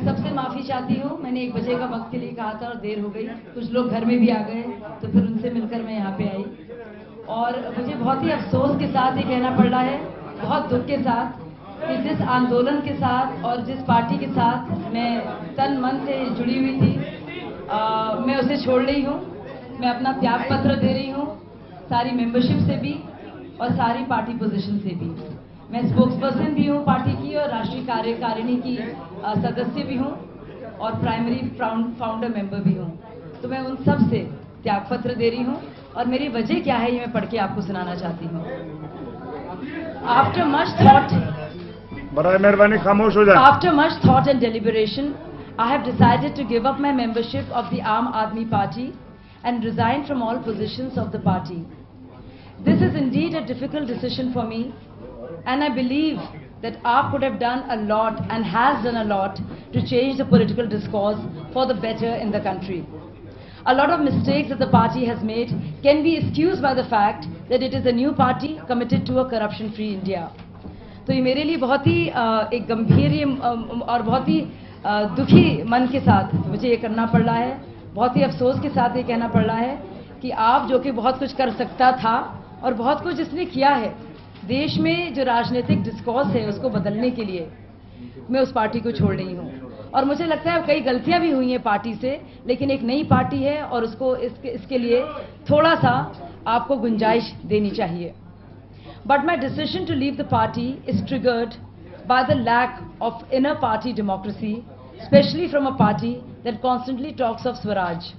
सबसे माफ़ी चाहती हूँ। मैंने 1 बजे का वक्त के लिए कहा था और देर हो गई। कुछ लोग घर में भी आ गए तो फिर उनसे मिलकर मैं यहाँ पे आई और मुझे बहुत ही अफसोस के साथ ये कहना पड़ रहा है, बहुत दुख के साथ, कि जिस आंदोलन के साथ और जिस पार्टी के साथ मैं तन मन से जुड़ी हुई थी, मैं उसे छोड़ रही हूँ। मैं अपना त्याग पत्र दे रही हूँ, सारी मेंबरशिप से भी और सारी पार्टी पोजीशन से भी। मैं स्पोक्स पर्सन भी हूँ पार्टी की और राष्ट्रीय कार्यकारिणी की सदस्य भी हूँ और प्राइमरी फाउंडर मेंबर भी हूँ। तो मैं उन सब से त्यागपत्र दे रही हूँ और मेरी वजह क्या है ये मैं पढ़ के आपको सुनाना चाहती हूँ। After much thought, बराए मेहरबानी खामोश हो जाए। After much thought and deliberation, I have decided to give up my membership of the Aam Aadmi Party and resign from all positions of the party. This is indeed a difficult decision for me, and I believe that AAP could have done a lot and has done a lot to change the political discourse for the better in the country. A lot of mistakes that the party has made can be excused by the fact that it is a new party committed to a corruption-free India. तो ये मेरे लिए बहुत ही एक गंभीर और बहुत ही दुखी मन के साथ मुझे ये करना पड़ रहा है। बहुत ही अफसोस के साथ ये कहना पड़ रहा है कि आप जो कि बहुत कुछ कर सकता था और बहुत कुछ जिसने किया है देश में जो राजनीतिक डिस्कोर्स है उसको बदलने के लिए, मैं उस पार्टी को छोड़ रही हूँ। और मुझे लगता है कई गलतियां भी हुई हैं पार्टी से, लेकिन एक नई पार्टी है और उसको इसके लिए थोड़ा सा आपको गुंजाइश देनी चाहिए। But my decision to leave the party is triggered by the lack of inner party democracy, especially from a party that constantly talks of Swaraj.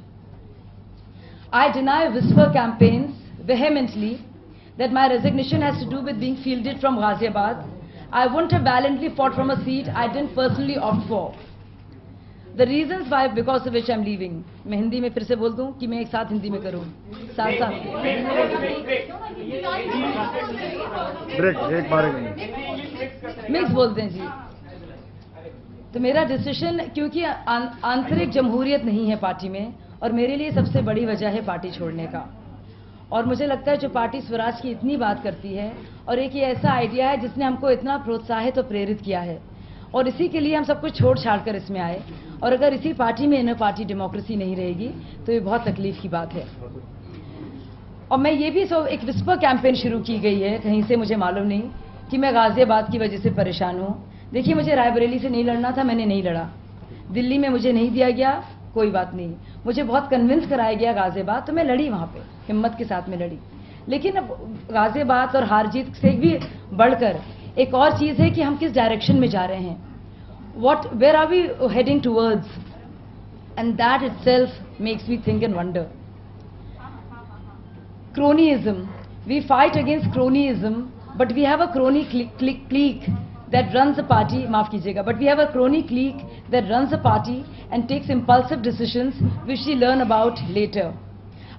I deny whisper campaigns vehemently that my resignation has to do with being fielded from Ghaziabad. I wouldn't have valiantly fought from a seat I didn't personally opt for. The reasons why, because of which I'm leaving. मैं हिंदी में फिर से बोल दूं कि मैं एक साथ हिंदी में करूं, साथ साथ ब्रेक मारेंगे, मिक्स बोलते हैं जी। तो मेरा डिसीजन, क्योंकि आंतरिक जमहूरियत नहीं है पार्टी में और मेरे लिए सबसे बड़ी वजह है पार्टी छोड़ने का। और मुझे लगता है जो पार्टी स्वराज की इतनी बात करती है और एक ये ऐसा आइडिया है जिसने हमको इतना प्रोत्साहित और प्रेरित किया है और इसी के लिए हम सब कुछ छोड़ छाड़ कर इसमें आए, और अगर इसी पार्टी में इनर पार्टी डेमोक्रेसी नहीं रहेगी तो ये बहुत तकलीफ की बात है। और मैं ये भी एक विस्पर कैंपेन शुरू की गई है कहीं से, मुझे मालूम नहीं, कि मैं गाजियाबाद की वजह से परेशान हूँ। देखिए, मुझे रायबरेली से नहीं लड़ना था, मैंने नहीं लड़ा। दिल्ली में मुझे नहीं दिया गया, कोई बात नहीं, मुझे बहुत कन्विंस कराया गया गाजियाबाद, तो मैं लड़ी वहाँ पे, हिम्मत के साथ में लड़ी। लेकिन अब गाजियाबाद और हार जीत से भी बढ़कर एक और चीज़ है कि हम किस डायरेक्शन में जा रहे हैं, where are we heading towards, and that itself makes me think and wonder. Cronyism, we fight against cronyism, but we have a crony clique that runs a party, maaf kijiyega, but we have a crony clique that runs a party and takes impulsive decisions which we learn about later.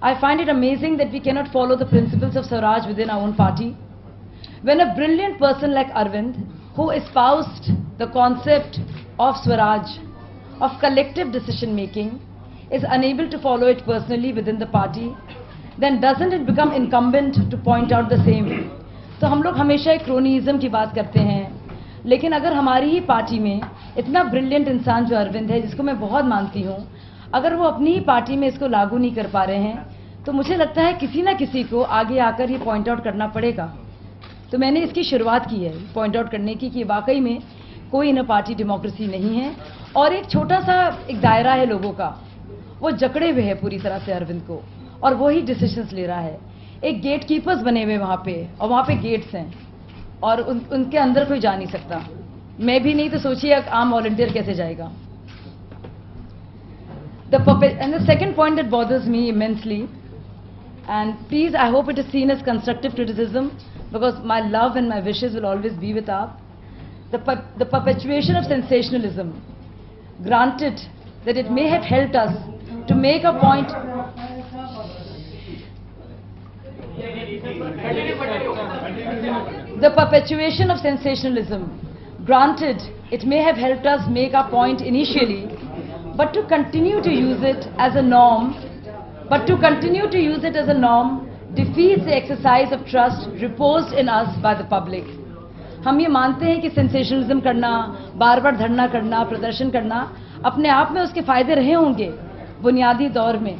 I find it amazing that we cannot follow the principles of Swaraj within our own party. When a brilliant person like Arvind, who espoused the concept of Swaraj, of collective decision making, is unable to follow it personally within the party, then doesn't it become incumbent to point out the same? तो हम लोग हमेशा एक cronyism की बात करते हैं, लेकिन अगर हमारी ही पार्टी में इतना ब्रिलियंट इंसान जो अरविंद है, जिसको मैं बहुत मानती हूँ, अगर वो अपनी ही पार्टी में इसको लागू नहीं कर पा रहे हैं, तो मुझे लगता है किसी ना किसी को आगे आकर ये पॉइंट आउट करना पड़ेगा। तो मैंने इसकी शुरुआत की है पॉइंट आउट करने की कि वाकई में कोई इनर पार्टी डेमोक्रेसी नहीं है और एक छोटा सा एक दायरा है लोगों का, वो जकड़े हुए है पूरी तरह से अरविंद को, और वो ही डिसीजंस ले रहा है। एक गेट कीपर्स बने हुए वहाँ पे, और वहाँ पे गेट्स हैं और उनके अंदर कोई जा नहीं सकता। मैं भी नहीं तो सोचिए आम वॉलंटियर कैसे जाएगा। And the second point that bothers me immensely, and please, I hope it is seen as constructive criticism, because my love and my wishes will always be with AAP. The perpetuation of sensationalism. Granted that it may have helped us to make a point. The perpetuation of sensationalism. Granted, it may have helped us make our point initially, but to continue to use it as a norm, defeats the exercise of trust reposed in us by the public. हम ये मानते हैं कि sensationalism करना, बार बार धरना करना, प्रदर्शन करना अपने आप में उसके फायदे रहे होंगे बुनियादी दौर में,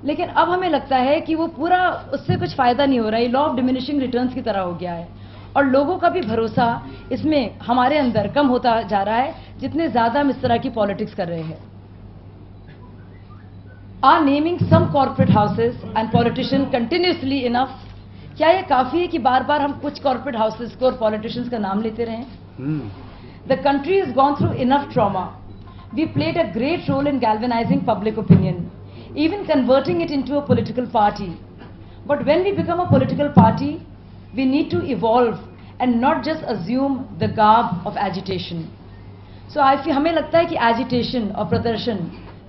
लेकिन अब हमें लगता है कि वो पूरा उससे कुछ फायदा नहीं हो रहा है। लॉ ऑफ डिमिनिशिंग रिटर्न्स की तरह हो गया है और लोगों का भी भरोसा इसमें हमारे अंदर कम होता जा रहा है जितने ज्यादा हम इस तरह की पॉलिटिक्स कर रहे हैं। Are naming some corporate houses and politicians continuously enough? क्या ये काफी है कि बार बार हम कुछ corporate houses को और politicians का नाम लेते रहें? The country has gone through enough trauma. We played a great role in galvanizing public opinion, even converting it into a political party. But when we become a political party, we need to evolve and not just assume the garb of agitation. So I feel हमें लगता है कि agitation और प्रदर्शन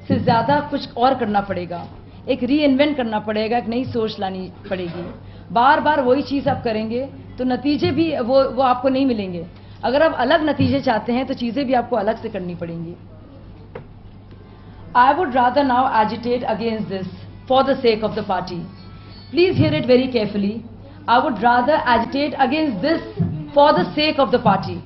से ज्यादा कुछ और करना पड़ेगा, एक रीइन्वेंट करना पड़ेगा, एक नई सोच लानी पड़ेगी। बार बार वही चीज आप करेंगे तो नतीजे भी वो आपको नहीं मिलेंगे। अगर आप अलग नतीजे चाहते हैं तो चीजें भी आपको अलग से करनी पड़ेंगी। I would rather now agitate against this for the sake of the party. Please hear it very carefully. I would rather agitate against this for the sake of the party.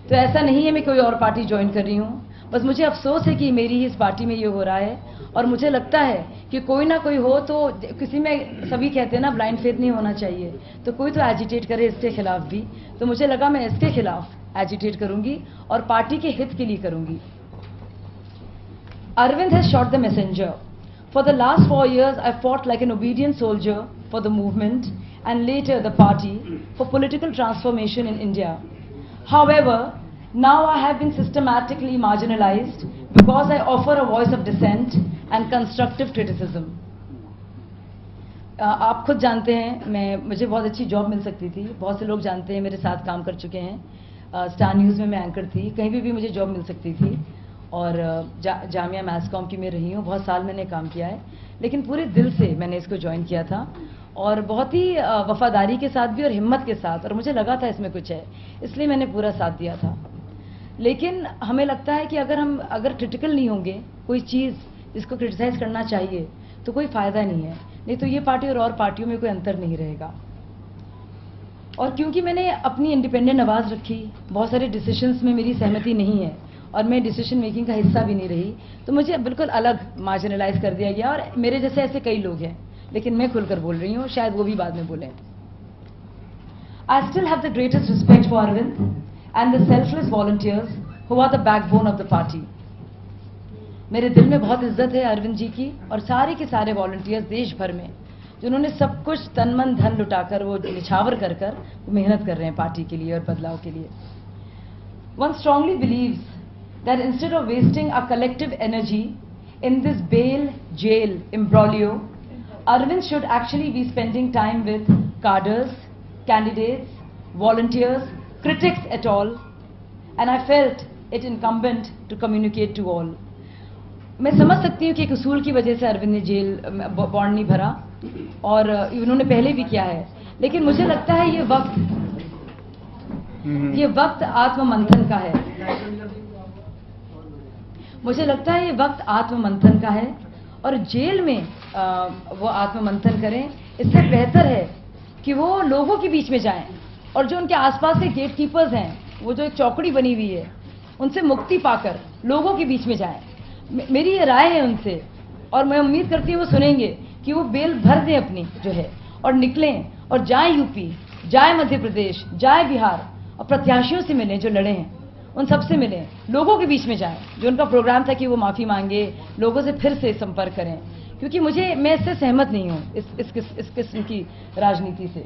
तो ऐसा नहीं है मैं कोई और पार्टी ज्वाइन कर रही हूँ, बस मुझे अफसोस है कि मेरी ही इस पार्टी में ये हो रहा है और मुझे लगता है कि कोई ना कोई हो तो किसी में, सभी कहते हैं ना ब्लाइंड फेथ नहीं होना चाहिए, तो कोई तो एजिटेट करे इसके खिलाफ भी। तो मुझे लगा मैं इसके खिलाफ एजिटेट करूंगी और पार्टी के हित के लिए करूंगी। Arvind has shot the messenger. For the last 4 years, I fought like an obedient soldier for the movement and later the party for political transformation in India. However, now I have been systematically marginalized because I offer a voice of dissent and constructive criticism. आप खुद जानते हैं मुझे बहुत अच्छी job मिल सकती थी, बहुत से लोग जानते हैं, मेरे साथ काम कर चुके हैं। स्टार न्यूज़ में मैं एंकर थी, कहीं भी मुझे जॉब मिल सकती थी और जामिया मैस कॉम की मैं रही हूँ, बहुत साल मैंने काम किया है, लेकिन पूरे दिल से मैंने इसको ज्वाइन किया था और बहुत ही वफादारी के साथ भी और हिम्मत के साथ, और मुझे लगा था इसमें कुछ है, इसलिए मैंने पूरा साथ दिया था। लेकिन हमें लगता है कि अगर क्रिटिकल नहीं होंगे कोई चीज़ जिसको क्रिटिसाइज करना चाहिए तो कोई फ़ायदा नहीं है, नहीं तो ये पार्टी और पार्टियों में कोई अंतर नहीं रहेगा। और क्योंकि मैंने अपनी इंडिपेंडेंट आवाज़ रखी, बहुत सारे डिसीजंस में मेरी सहमति नहीं है और मैं डिसीजन मेकिंग का हिस्सा भी नहीं रही, तो मुझे बिल्कुल अलग मार्जिनलाइज कर दिया गया। और मेरे जैसे ऐसे कई लोग हैं, लेकिन मैं खुलकर बोल रही हूँ, शायद वो भी बाद में बोलें। I still have the greatest respect for Arvind and the selfless volunteers who are the backbone of the party. मेरे दिल में बहुत इज्जत है अरविंद जी की और सारे के सारे वॉलंटियर्स देश भर में, जिन्होंने सब कुछ तन मन धन लुटाकर वो निछावर कर मेहनत कर रहे हैं पार्टी के लिए और बदलाव के लिए। One strongly believes that instead of wasting our collective energy in this bail jail imbroglio, Arvind should actually be spending time with cadres, candidates, volunteers, critics at all, and I felt it incumbent to communicate to all. मैं समझ सकती हूँ कि एक उसूल की वजह से अरविंद ने जेल बॉन्ड नहीं भरा और उन्होंने पहले भी किया है, लेकिन मुझे लगता है ये वक्त आत्ममंथन का है। मुझे लगता है ये वक्त आत्ममंथन का है और जेल में वो आत्ममंथन करें, इससे बेहतर है कि वो लोगों के बीच में जाएं और जो उनके आसपास के गेट कीपर्स हैं, वो जो एक चौकड़ी बनी हुई है, उनसे मुक्ति पाकर लोगों के बीच में जाएं। मेरी ये राय है उनसे और मैं उम्मीद करती हूँ वो सुनेंगे कि वो बेल भर दें अपनी जो है और निकलें और जाएं यूपी, जाएं मध्य प्रदेश, जाएं बिहार और प्रत्याशियों से मिलें जो लड़े हैं, उन सबसे मिलें, लोगों के बीच में जाएं। जो उनका प्रोग्राम था कि वो माफ़ी मांगे, लोगों से फिर से संपर्क करें, क्योंकि मैं इससे सहमत नहीं हूँ इस किस्म की राजनीति से।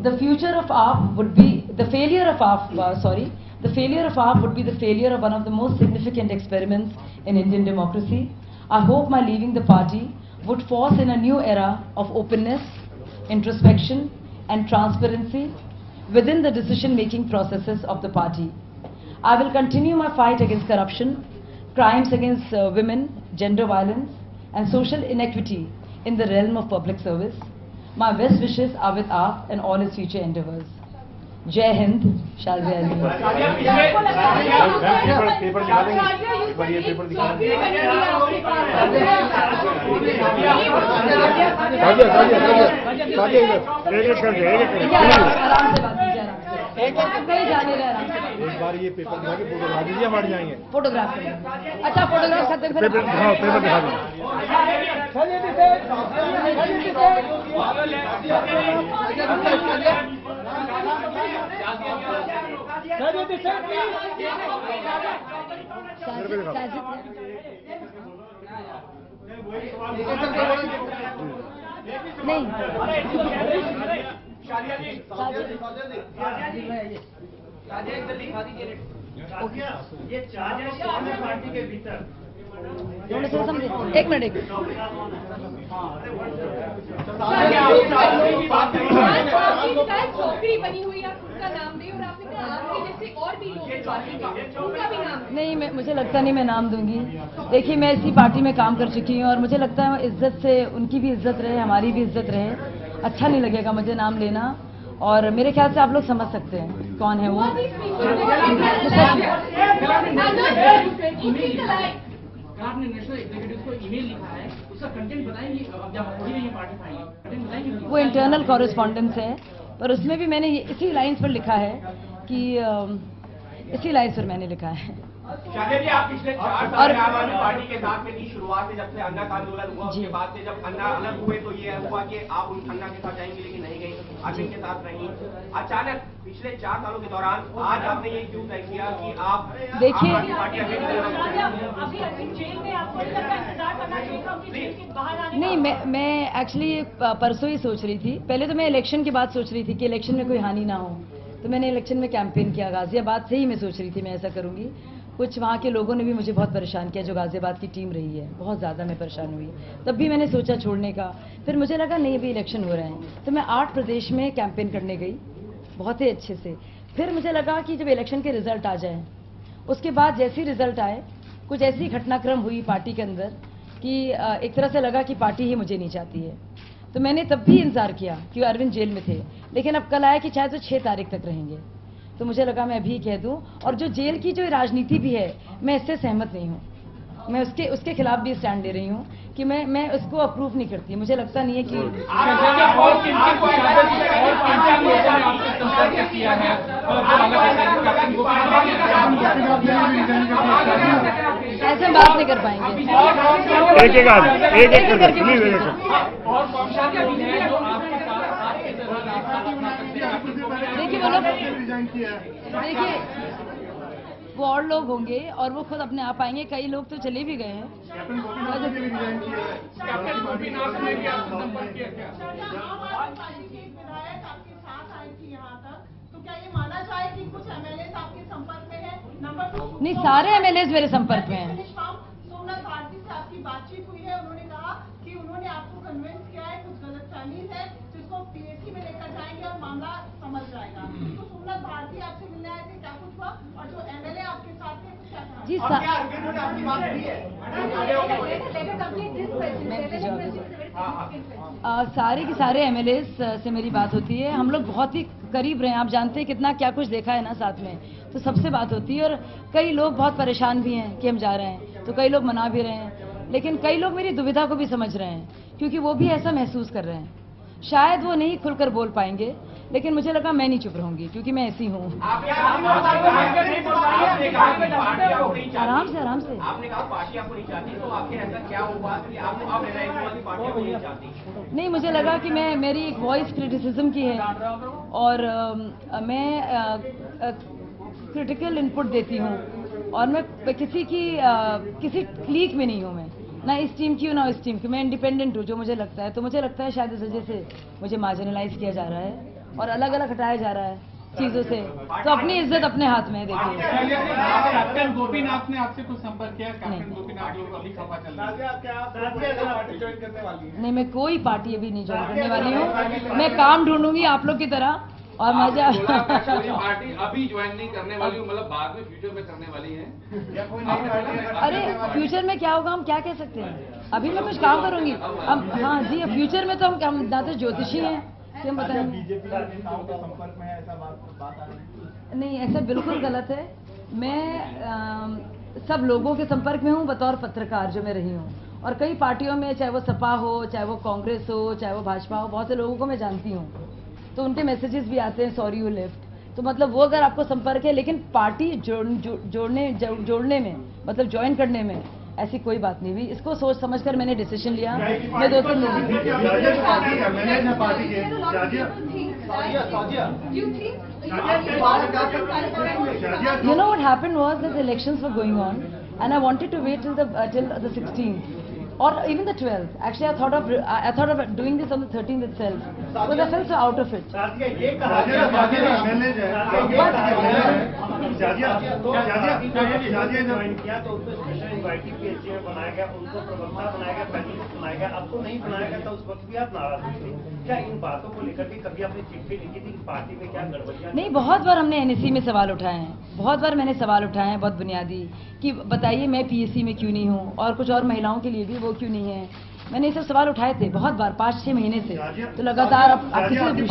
The failure of AAP would be the failure of one of the most significant experiments in Indian democracy. I hope my leaving the party would force in a new era of openness, introspection and transparency within the decision-making processes of the party. I will continue my fight against corruption, crimes against women, gender violence and social inequity in the realm of public service. My best wishes are with AAP and all its future endeavors. जय Hind. Shazia Ali. Paper दिखा देंगे, एक बार ये paper दिखा देंगे। आराम से बात कीजिए, कहीं जाने रहे आराम से। एक बार ये पेपर दिखा के फोटो दिखा दीजिए, हम हट जाएंगे। फोटोग्राफ करेंगे। अच्छा, फोटोग्राफ करते पेपर दिखाओ, पेपर दिखा दीजिए। नहीं, ये चार्जेस कौन है पार्टी के भीतर? एक मिनट। चौकड़ी बनी हुई है, खुद का नाम दे और आपने कहा आपके जैसे और भी लोग हैं पार्टी के, उनका भी नाम नहीं, मुझे लगता नहीं मैं नाम दूंगी। देखिए, मैं इसी पार्टी में काम कर चुकी हूँ और मुझे लगता है इज्जत से उनकी भी इज्जत रहे, हमारी भी इज्जत रहे। अच्छा नहीं लगेगा मुझे नाम लेना, और मेरे ख्याल से आप लोग समझ सकते हैं कौन है वो। आपने नेशनल एग्जीक्यूटिव को ईमेल लिखा है, उसका कंटेंट बताएंगे? अब जब हो रही है पार्टी फाइनल, कंटेंट बताएंगे? वो इंटरनल कॉरेस्पॉन्डेंस है, पर उसमें भी मैंने इसी लाइन्स पर लिखा है कि इसी लाइन्स पर मैंने लिखा है। शाज़िया जी, आप पिछले 4 साल आम आदमी पार्टी के साथ में थी। शुरुआत से जब से अन्ना का आंदोलन हुआ, उसके बाद से जब अन्ना अलग हुए तो ये हुआ कि आप उन अन्ना के साथ जाएंगे, लेकिन नहीं गई, अरविंद के साथ रही। अचानक पिछले 4 सालों के दौरान आज आपने ये क्यों तय किया कि आप देखिए, अभी जेल में आपको इंतजार करना चाहिए था उनकी जेल के बाहर आने? नहीं, मैं एक्चुअली परसों ही सोच रही थी। पहले तो मैं इलेक्शन की बात सोच रही थी कि इलेक्शन में कोई हानि ना हो, तो मैंने इलेक्शन में कैंपेन किया। गाजियाबाद से ही मैं सोच रही थी मैं ऐसा करूंगी। कुछ वहाँ के लोगों ने भी मुझे बहुत परेशान किया, जो गाजियाबाद की टीम रही है, बहुत ज़्यादा मैं परेशान हुई। तब भी मैंने सोचा छोड़ने का, फिर मुझे लगा नहीं, अभी इलेक्शन हो रहे हैं, तो मैं 8 प्रदेश में कैंपेन करने गई बहुत ही अच्छे से। फिर मुझे लगा कि जब इलेक्शन के रिजल्ट आ जाए, उसके बाद जैसे ही रिजल्ट आए, कुछ ऐसी घटनाक्रम हुई पार्टी के अंदर कि एक तरह से लगा कि पार्टी ही मुझे नहीं चाहती है। तो मैंने तब भी इंतजार किया कि अरविंद जेल में थे, लेकिन अब कल आया कि शायद तो 6 तारीख तक रहेंगे। तो मुझे लगा मैं अभी कह दूं, और जो जेल की जो राजनीति भी है, मैं इससे सहमत नहीं हूं। मैं उसके खिलाफ भी स्टैंड ले रही हूं कि मैं उसको अप्रूव नहीं करती। मुझे लगता नहीं है कि ऐसे हम बात नहीं कर पाएंगे। एक करके प्लीज। देखिए, वो लोग, देखिए, वो और लोग होंगे और वो खुद अपने आप आएंगे। कई लोग तो चले भी गए हैं। नहीं, सारे एमएलए मेरे संपर्क में हैं। सोमनाथ भारती से आपकी बातचीत हुई है, उन्होंने कहा कि उन्होंने आपको कन्विंस किया है, कुछ गलतफहमी है, जिसको पीएससी में लेकर जाएंगे और मामला समझ जाएगा। तो सोमनाथ भारती आपसे मिलने आए थे, क्या कुछ हुआ? और जो एमएलए आपके साथ थे, क्या कहा? जी, आपकी बात की है? सारे के सारे एमएलए से मेरी बात होती है। हम लोग बहुत ही करीब रहे हैं, आप जानते हैं कितना क्या कुछ देखा है ना साथ में, तो सबसे बात होती है। और कई लोग बहुत परेशान भी हैं कि हम जा रहे हैं, तो कई लोग मना भी रहे हैं, लेकिन कई लोग मेरी दुविधा को भी समझ रहे हैं, क्योंकि वो भी ऐसा महसूस कर रहे हैं। शायद वो नहीं खुलकर बोल पाएंगे, लेकिन मुझे लगा मैं नहीं चुप रहूंगी, क्योंकि मैं ऐसी हूँ। आराम से, आराम से। आपने कहा पार्टी आपको नहीं चाहती, तो आपके ऐसा क्या हुआ कि आपको अब रियलाइज हुआ कि पार्टी आपको नहीं चाहती? नहीं, मुझे लगा कि मेरी एक वॉइस क्रिटिसिज्म की है, और मैं क्रिटिकल इनपुट देती हूँ, और मैं किसी क्लीक में नहीं हूँ। मैं ना इस टीम की हूँ ना इस टीम की, मैं इंडिपेंडेंट हूँ, जो मुझे लगता है। तो मुझे लगता है शायद इस वजह से मुझे मार्जिनलाइज किया जा रहा है और अलग अलग हटाया जा रहा है चीजों से। तो अपनी इज्जत अपने हाथ में है। देखिए, कैप्टन गोपीनाथ ने आपसे कुछ संपर्क किया? कैप्टन गोपीनाथ जो अभी खबर चल रही है, नहीं, मैं कोई पार्टी अभी नहीं ज्वाइन करने वाली हूँ। मैं काम ढूंढूंगी आप लोग की तरह, और मजा। पार्टी अभी ज्वाइन नहीं करने वाली हूँ, मतलब बाद में फ्यूचर में करने वाली है? अरे फ्यूचर में क्या होगा हम क्या कह सकते हैं? अभी मैं कुछ काम करूंगी अब। हाँ जी, फ्यूचर में तो हम ना तो ज्योतिषी हैं कि हम बताएंगे। बीजेपी के नेताओं के संपर्क में है, ऐसा बात बात आ रही है? नहीं, ऐसा बिल्कुल गलत है। मैं सब लोगों के संपर्क में हूँ बतौर पत्रकार जो मैं रही हूँ, और कई पार्टियों में, चाहे वो सपा हो, चाहे वो कांग्रेस हो, चाहे वो भाजपा हो, बहुत से लोगों को मैं जानती हूँ, तो उनके मैसेजेस भी आते हैं सॉरी यू लेफ्ट। तो मतलब वो अगर आपको संपर्क है, लेकिन पार्टी जोड़ने में, मतलब ज्वाइन करने में ऐसी कोई बात नहीं हुई। इसको सोच समझकर मैंने डिसीजन लिया। मैं 2-3 You know what happened was that the elections were going on, and I wanted to wait till the 16th or even the 12th. Actually, I thought of doing this on the 13th itself, because I felt so out of it. बनाया गया, उनको प्रवक्ता बनाया गया, panelist बनाया गया, आपको नहीं बनाया गया था, उस वक्त भी आप नाराज थे। क्या इन बातों को लेकर के कभी आपने चिट्ठी लिखी थी कि पार्टी में क्या गड़बड़ियां? नहीं, बहुत बार हमने एनएससी में सवाल उठाए हैं, बहुत बार मैंने सवाल उठाए हैं बहुत बुनियादी, कि बताइए मैं पीएससी में क्यों नहीं हूँ, और कुछ और महिलाओं के लिए भी वो क्यों नहीं है। मैंने ये सब सवाल उठाए थे बहुत बार, 5-6 महीने से। तो लगातार आप किसी को कि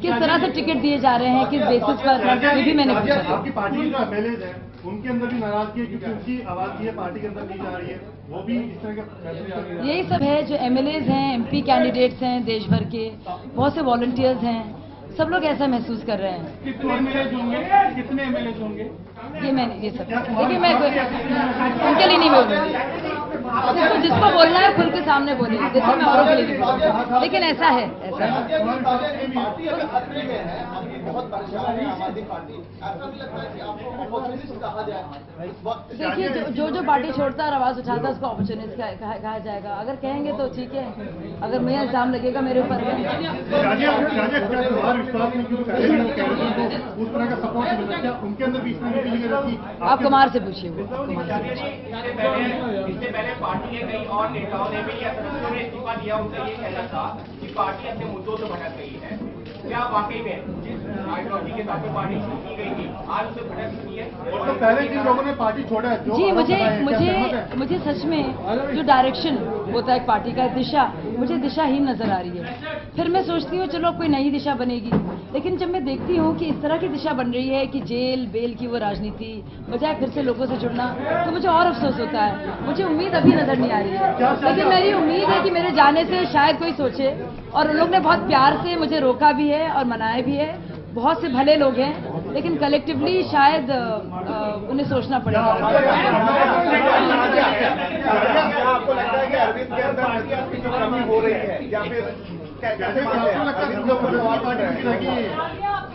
किस तरह से टिकट दिए जा रहे हैं, किस बेसिस पर, ये भी मैंने पूछा। आपकी पार्टी जो एमएलए है उनके अंदर भी नाराजगी है, क्योंकि उनकी आवाज की पार्टी के अंदर दी जा रही है, वो भी इस तरह का। यही सब है जो एमएलएज हैं, एमपी कैंडिडेट्स हैं देश भर के, बहुत से वॉलंटियर्स हैं, सब लोग ऐसा महसूस कर रहे हैं। कितने एमएलए होंगे? ये मैंने ये सब देखिए, मैं उनके लिए नहीं बोलूँगी, जिसको बोलना है खुल के सामने बोलिए, देखो मैं औरों के लिए नहीं बोलूँगी, लेकिन ऐसा है, ऐसा है। देखिए, जो पार्टी छोड़ता है और आवाज उठाता है उसको अपॉर्चुनिस्ट कहा जाएगा। अगर कहेंगे तो ठीक है, अगर मेरा इल्जाम लगेगा मेरे ऊपर। आप कुमार से पूछिए। इससे पहले पार्टी के कई और नेताओं ने भी या सदस्यों ने इस्तीफा दिया, उनका ये कहना था कि पार्टी अपने मुद्दों से भटक गई है। क्या वाकई में जिस आइडियोलॉजी के साथ पार्टी शुरू की गई थी आज उसे भटक चुकी है? तो पहले जिन लोगों ने पार्टी छोड़ा है, जी, मुझे सच में जो डायरेक्शन होता है एक पार्टी का, दिशा, मुझे दिशाहीन नजर आ रही है। फिर मैं सोचती हूँ चलो कोई नई दिशा बनेगी, लेकिन जब मैं देखती हूँ कि इस तरह की दिशा बन रही है कि जेल बेल की वो राजनीति बजाय फिर से लोगों से जुड़ना, तो मुझे और अफसोस होता है। मुझे उम्मीद अभी नजर नहीं आ रही है, लेकिन मेरी उम्मीद है कि मेरे जाने से शायद कोई सोचे, और उन लोग ने बहुत प्यार से मुझे रोका भी है और मनाया भी है। बहुत से भले लोग हैं, लेकिन कलेक्टिवली शायद उन्हें सोचना पड़ेगा। आपको लगता है कि अरविंद के अंदर आपकी जो कमी हो रही है, या फिर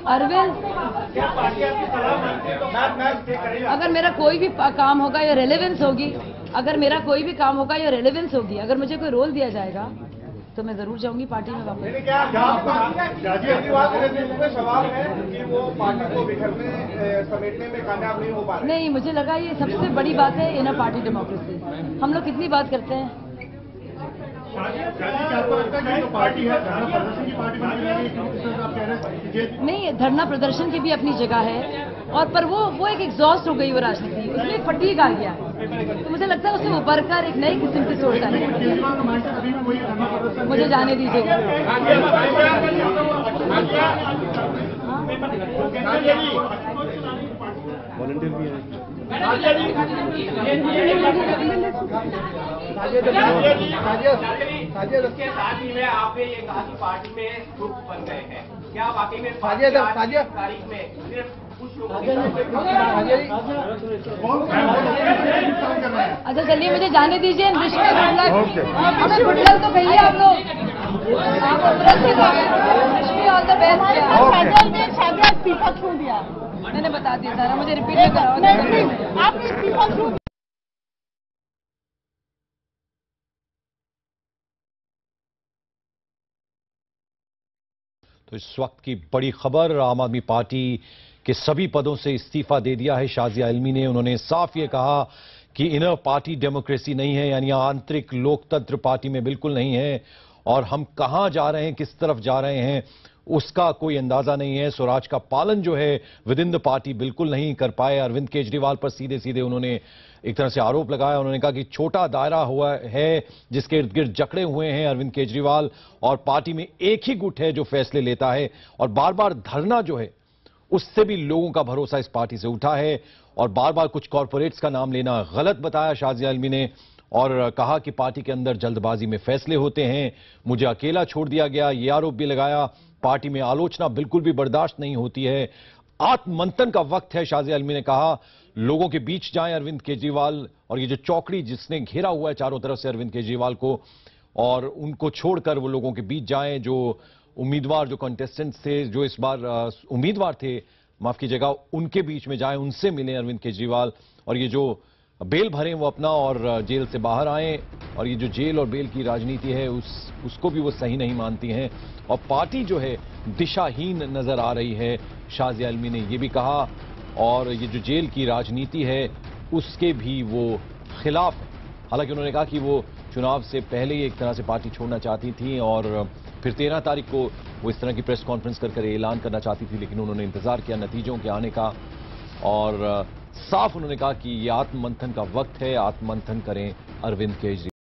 अरविंद, अगर मेरा कोई भी काम होगा या रेलेवेंस होगी, अगर मेरा कोई भी काम होगा या रेलेवेंस होगी, अगर मुझे कोई रोल दिया जाएगा तो मैं जरूर जाऊंगी पार्टी में वापस। सवाल है कि वो पार्टी को बिखरने समेटने में कामयाब नहीं हो पा रहे। नहीं, मुझे लगा ये सबसे बड़ी बात है इनर पार्टी डेमोक्रेसी। हम लोग कितनी बात करते हैं। पार्टी है धरना प्रदर्शन की पार्टी नहीं, धरना प्रदर्शन की भी अपनी जगह है, और पर वो एक एग्जॉस्ट हो गई वो राजनीति, उसमें एक फटीग आ गया। तो मुझे लगता है उससे उभर कर एक नई किस्म की सोच आई। मुझे जाने दीजिए। वॉलंटियर भी है। इसके साथ ही में आपने ये कहा कि पार्टी में ग्रुप बन गए हैं, क्या वाकई में तारीख में सिर्फ कुछ लोग? अच्छा चलिए, मुझे जाने दीजिए। हमें गुड लक तो कहिए आप लोग। इस्तीफा क्यों दिया? मैंने बता दिया सारा, मुझे रिपीट नहीं कराओ। आपने इस्तीफा क्यों? तो इस वक्त की बड़ी खबर, आम आदमी पार्टी के सभी पदों से इस्तीफा दे दिया है शाजिया इल्मी ने। उन्होंने साफ ये कहा कि इनर पार्टी डेमोक्रेसी नहीं है, यानी आंतरिक लोकतंत्र पार्टी में बिल्कुल नहीं है, और हम कहां जा रहे हैं, किस तरफ जा रहे हैं, उसका कोई अंदाजा नहीं है। स्वराज का पालन जो है विद इन द पार्टी बिल्कुल नहीं कर पाए। अरविंद केजरीवाल पर सीधे सीधे उन्होंने एक तरह से आरोप लगाया। उन्होंने कहा कि छोटा दायरा हुआ है जिसके इर्द गिर्द जकड़े हुए हैं अरविंद केजरीवाल, और पार्टी में एक ही गुट है जो फैसले लेता है, और बार बार धरना जो है उससे भी लोगों का भरोसा इस पार्टी से उठा है। और बार बार कुछ कॉरपोरेट्स का नाम लेना गलत बताया शाजिया आलमी ने, और कहा कि पार्टी के अंदर जल्दबाजी में फैसले होते हैं, मुझे अकेला छोड़ दिया गया, यह आरोप भी लगाया। पार्टी में आलोचना बिल्कुल भी बर्दाश्त नहीं होती है, आत्ममंथन का वक्त है शाजिया आलमी ने कहा। लोगों के बीच जाएं अरविंद केजरीवाल, और ये जो चौकड़ी जिसने घेरा हुआ है चारों तरफ से अरविंद केजरीवाल को, और उनको छोड़कर वो लोगों के बीच जाएं। जो उम्मीदवार, जो कंटेस्टेंट्स थे, जो इस बार उम्मीदवार थे, माफ कीजिएगा, उनके बीच में जाएं, उनसे मिलें अरविंद केजरीवाल, और ये जो बेल भरें वो अपना, और जेल से बाहर आएं। और ये जो जेल और बेल की राजनीति है उसको भी वो सही नहीं मानती हैं, और पार्टी जो है दिशाहीन नजर आ रही है, शाजिया आलमी ने ये भी कहा। और ये जो जेल की राजनीति है उसके भी वो खिलाफ है। हालांकि उन्होंने कहा कि वो चुनाव से पहले ही एक तरह से पार्टी छोड़ना चाहती थी, और फिर 13 तारीख को वो इस तरह की प्रेस कॉन्फ्रेंस कर ऐलान करना चाहती थी, लेकिन उन्होंने इंतजार किया नतीजों के आने का, और साफ उन्होंने कहा कि ये आत्ममंथन का वक्त है, आत्ममंथन करें अरविंद केजरीवाल।